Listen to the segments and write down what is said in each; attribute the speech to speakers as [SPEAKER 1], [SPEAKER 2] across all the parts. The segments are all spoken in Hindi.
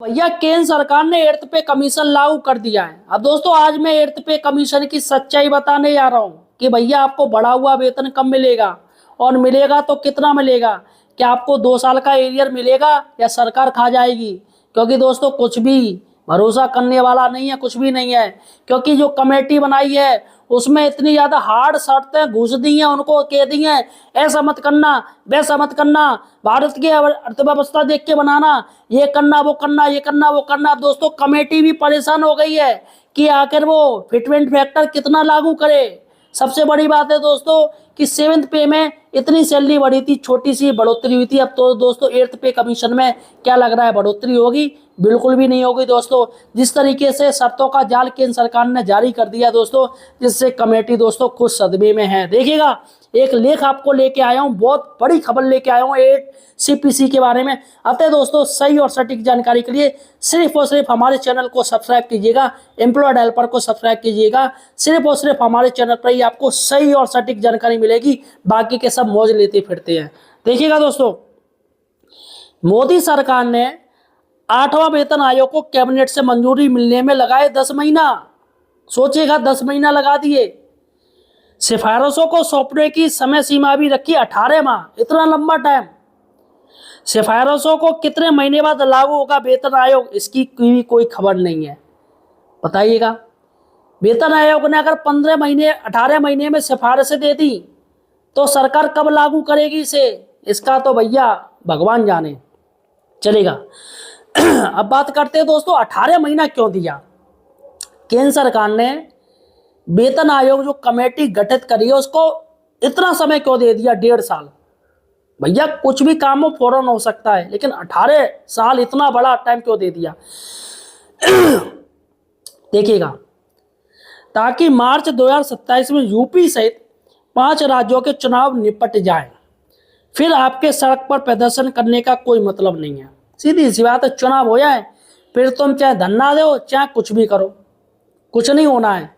[SPEAKER 1] भैया केंद्र सरकार ने एर्थ पे कमीशन लागू कर दिया है। अब दोस्तों आज मैं एर्थ पे कमीशन की सच्चाई बताने जा रहा हूँ कि भैया आपको बढ़ा हुआ वेतन कब मिलेगा और मिलेगा तो कितना मिलेगा। क्या आपको 2 साल का एरियर मिलेगा या सरकार खा जाएगी। क्योंकि दोस्तों कुछ भी भरोसा करने वाला नहीं है, कुछ भी नहीं है। क्योंकि जो कमेटी बनाई है उसमें इतनी ज्यादा हार्ड शर्तें घुस दी हैं, उनको कह दी हैं ऐसा मत करना, वैसा मत करना, भारत की अर्थव्यवस्था देख के बनाना, ये करना वो करना, ये करना वो करना। अब दोस्तों कमेटी भी परेशान हो गई है कि आखिर वो फिटमेंट फैक्टर कितना लागू करे। सबसे बड़ी बात है दोस्तों कि 7th पे में इतनी सैलरी बढ़ी थी, छोटी सी बढ़ोतरी हुई थी। अब तो दोस्तों 8th पे कमीशन में क्या लग रहा है बढ़ोतरी होगी? बिल्कुल भी नहीं होगी दोस्तों। जिस तरीके से शर्तों का जाल केंद्र सरकार ने जारी कर दिया दोस्तों, जिससे कमेटी दोस्तों खुद सदमे में है। देखिएगा एक लेख आपको लेके आया हूँ, बहुत बड़ी खबर लेके आया हूँ 8 CPC के बारे में। अतः दोस्तों सही और सटीक जानकारी के लिए सिर्फ और सिर्फ हमारे चैनल को सब्सक्राइब कीजिएगा, एम्प्लॉयड हेल्पर को सब्सक्राइब कीजिएगा। सिर्फ और सिर्फ हमारे चैनल पर ही आपको सही और सटीक जानकारी मिलेगी, बाकी के सब मौज लेते फिरते हैं। देखिएगा दोस्तों, मोदी सरकार ने 8वां वेतन आयोग को कैबिनेट से मंजूरी मिलने में लगाए 10 महीना। सोचिएगा 10 महीना लगा दिए। सिफारिशों को सौंपने की समय सीमा भी रखी 18 माह। इतना लंबा टाइम। सिफारिशों को कितने महीने बाद लागू होगा वेतन आयोग, इसकी कोई खबर नहीं है। बताइएगा वेतन आयोग ने अगर 15 महीने 18 महीने में सिफारिशें दे दी तो सरकार कब लागू करेगी इसे, इसका तो भैया भगवान जाने। चलेगा अब बात करते हैं दोस्तों 18 महीना क्यों दिया। केंद्र सरकार ने वेतन आयोग जो कमेटी गठित करी है उसको इतना समय क्यों दे दिया, 1.5 साल। भैया कुछ भी काम हो फौरन हो सकता है, लेकिन 18 साल इतना बड़ा टाइम क्यों दे दिया। देखिएगा ताकि मार्च 2027 में यूपी सहित 5 राज्यों के चुनाव निपट जाएं। फिर आपके सड़क पर प्रदर्शन करने का कोई मतलब नहीं है। सीधी सी बात है, चुनाव हो जाए फिर तुम चाहे धरना दो चाहे कुछ भी करो, कुछ नहीं होना है।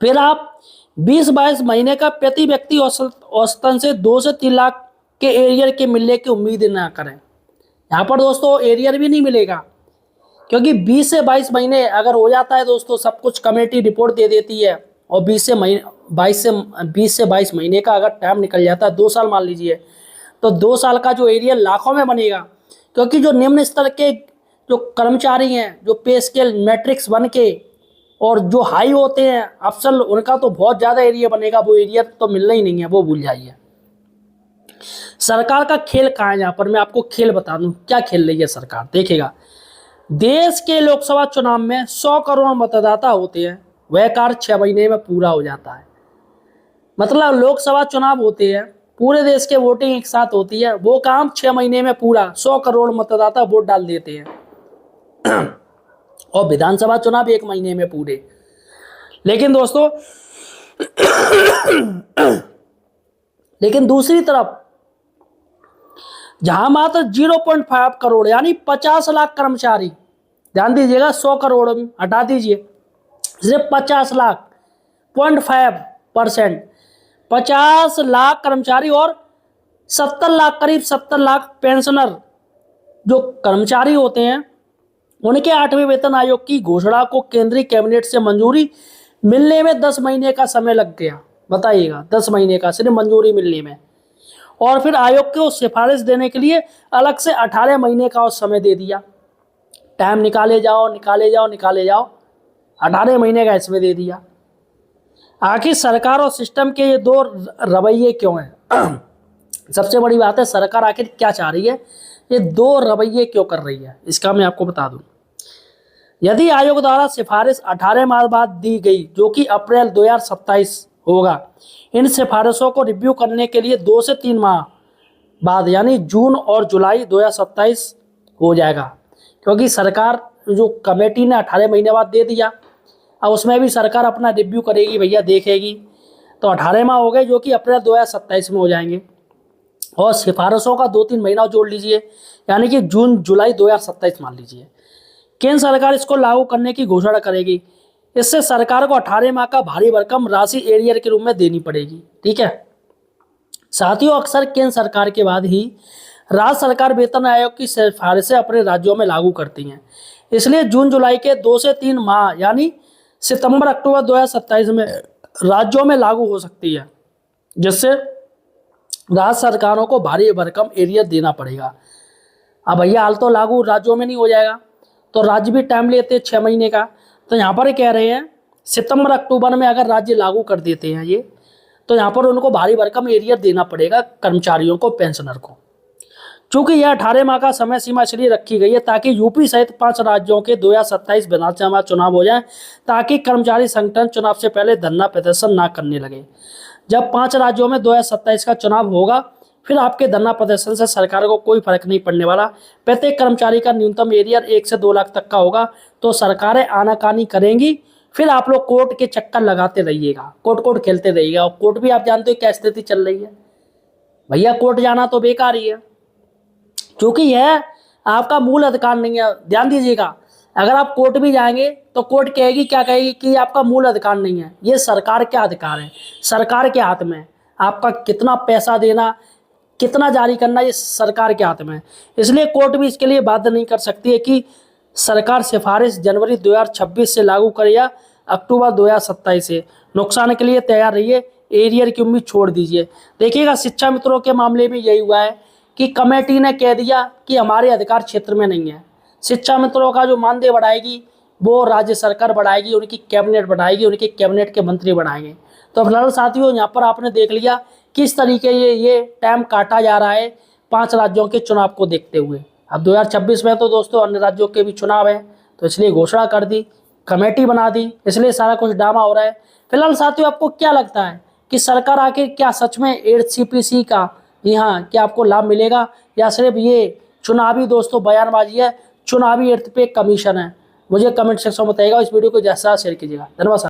[SPEAKER 1] फिर आप 20-22 महीने का प्रति व्यक्ति औसतन से 2 से 3 लाख के एरियर के मिलने की उम्मीद ना करें। यहाँ पर दोस्तों एरियर भी नहीं मिलेगा, क्योंकि 20 से 22 महीने अगर हो जाता है दोस्तों, सब कुछ कमेटी रिपोर्ट दे देती है और 20 से 22 महीने का अगर टाइम निकल जाता है, 2 साल मान लीजिए, तो 2 साल का जो एरियर लाखों में बनेगा। क्योंकि जो निम्न स्तर के जो कर्मचारी हैं, जो पे स्केल मैट्रिक्स 1 के और जो हाई होते हैं अफसर, उनका तो बहुत ज़्यादा एरिया बनेगा। वो एरिया तो मिलना ही नहीं है, वो भूल जाइए। सरकार का खेल कहाँ है यहाँ पर, मैं आपको खेल बता दूं क्या खेल रही है सरकार। देखिएगा देश के लोकसभा चुनाव में 100 करोड़ मतदाता होते हैं, वह कार्य 6 महीने में पूरा हो जाता है। मतलब लोकसभा चुनाव होते हैं, पूरे देश के वोटिंग एक साथ होती है, वो काम 6 महीने में पूरा 100 करोड़ मतदाता वोट डाल देते हैं। और विधानसभा चुनाव 1 महीने में पूरे। लेकिन दोस्तों लेकिन दूसरी तरफ जहां मात्र 0.5 करोड़ यानी 50 लाख कर्मचारी, ध्यान दीजिएगा 100 करोड़ हटा दीजिए, सिर्फ 50 लाख 0.5%, 50 लाख कर्मचारी और 70 लाख, करीब 70 लाख पेंशनर जो कर्मचारी होते हैं, उनके 8वें वेतन आयोग की घोषणा को केंद्रीय कैबिनेट से मंजूरी मिलने में 10 महीने का समय लग गया। बताइएगा 10 महीने का सिर्फ मंजूरी मिलने में, और फिर आयोग को सिफारिश देने के लिए अलग से 18 महीने का और समय दे दिया। टाइम निकाले जाओ निकाले जाओ निकाले जाओ, 18 महीने का इसमें दे दिया। आखिर सरकार और सिस्टम के ये 2 रवैये क्यों हैं? सबसे बड़ी बात है सरकार आखिर क्या चाह रही है, ये 2 रवैये क्यों कर रही है, इसका मैं आपको बता दूं। यदि आयोग द्वारा सिफारिश 18 माह बाद दी गई, जो कि अप्रैल 2027 होगा, इन सिफारिशों को रिव्यू करने के लिए 2 से 3 माह बाद यानी जून और जुलाई 2027 हो जाएगा। क्योंकि सरकार जो कमेटी ने 18 महीने बाद दे दिया, अब उसमें भी सरकार अपना रिव्यू करेगी भैया, देखेगी। तो 18 माह हो गए जो कि अप्रैल 2027 में हो जाएंगे, और सिफारिशों का 2-3 महीना जोड़ लीजिए, यानी कि जून जुलाई 2027 मान लीजिए। केंद्र सरकार इसको लागू करने की घोषणा करेगी। इससे सरकार को 18 माह का भारी भरकम राशि एरियर के रूप में देनी पड़ेगी। ठीक है साथियों, अक्सर केंद्र सरकार के बाद ही राज्य सरकार वेतन आयोग की सिफारिशें अपने राज्यों में लागू करती हैं। इसलिए जून जुलाई के 2 से 3 माह यानी सितंबर अक्टूबर 2027 में राज्यों में लागू हो सकती है, जिससे राज्य सरकारों को भारी भरकम एरियर देना पड़ेगा। अब भैया हाल तो लागू राज्यों में नहीं हो जाएगा, तो राज्य भी टाइम लेते हैं 6 महीने का। तो यहाँ पर कह रहे हैं सितंबर अक्टूबर में अगर राज्य लागू कर देते हैं ये, तो यहाँ पर उनको भारी भरकम एरियर देना पड़ेगा कर्मचारियों को, पेंशनर को। चूंकि यह 18 माह का समय सीमा इसलिए रखी गई है ताकि यूपी सहित 5 राज्यों के 2027 विधानसभा चुनाव हो जाए, ताकि कर्मचारी संगठन चुनाव से पहले धरना प्रदर्शन ना करने लगे। जब 5 राज्यों में 2027 का चुनाव होगा, फिर आपके धरना प्रदर्शन से सरकार को कोई फर्क नहीं पड़ने वाला। प्रत्येक कर्मचारी का न्यूनतम एरियर 1 से 2 लाख तक का होगा, तो सरकारें आनाकानी करेंगी। फिर आप लोग कोर्ट के चक्कर लगाते रहिएगा, कोर्ट खेलते रहिएगा। और कोर्ट भी आप जानते हो क्या स्थिति चल रही है भैया, कोर्ट जाना तो बेकार ही है, क्योंकि यह आपका मूल अधिकार नहीं है। ध्यान दीजिएगा, अगर आप कोर्ट भी जाएंगे तो कोर्ट कहेगी, क्या कहेगी कि आपका मूल अधिकार नहीं है। ये सरकार का अधिकार है, सरकार के हाथ में। आपका कितना पैसा देना, कितना जारी करना, ये सरकार के हाथ में है। इसलिए कोर्ट भी इसके लिए बाध्य नहीं कर सकती है कि सरकार सिफारिश जनवरी 2026 से लागू करे या अक्टूबर 2027 से। नुकसान के लिए तैयार रहिए, एरियर की उम्मीद छोड़ दीजिए। देखिएगा, शिक्षा मित्रों के मामले में यही हुआ है कि कमेटी ने कह दिया कि हमारे अधिकार क्षेत्र में नहीं है। शिक्षा मित्रों का जो मानदेय बढ़ाएगी वो राज्य सरकार बढ़ाएगी, उनकी कैबिनेट बढ़ाएगी, उनके कैबिनेट के मंत्री बढ़ाएंगे। तो फिलहाल साथियों, यहाँ पर आपने देख लिया किस तरीके ये टाइम काटा जा रहा है 5 राज्यों के चुनाव को देखते हुए। अब 2026 में तो दोस्तों अन्य राज्यों के भी चुनाव है, तो इसलिए घोषणा कर दी, कमेटी बना दी, इसलिए सारा कुछ ड्रामा हो रहा है। फिलहाल साथियों, आपको क्या लगता है कि सरकार आखिर क्या सच में 8CPC का यहाँ क्या आपको लाभ मिलेगा, या सिर्फ ये चुनावी दोस्तों बयानबाजी है, चुनावी 8th पे कमीशन है? मुझे कमेंट सेक्शन में बताइएगा। इस वीडियो को ज़्यादा से ज़्यादा शेयर कीजिएगा। धन्यवाद।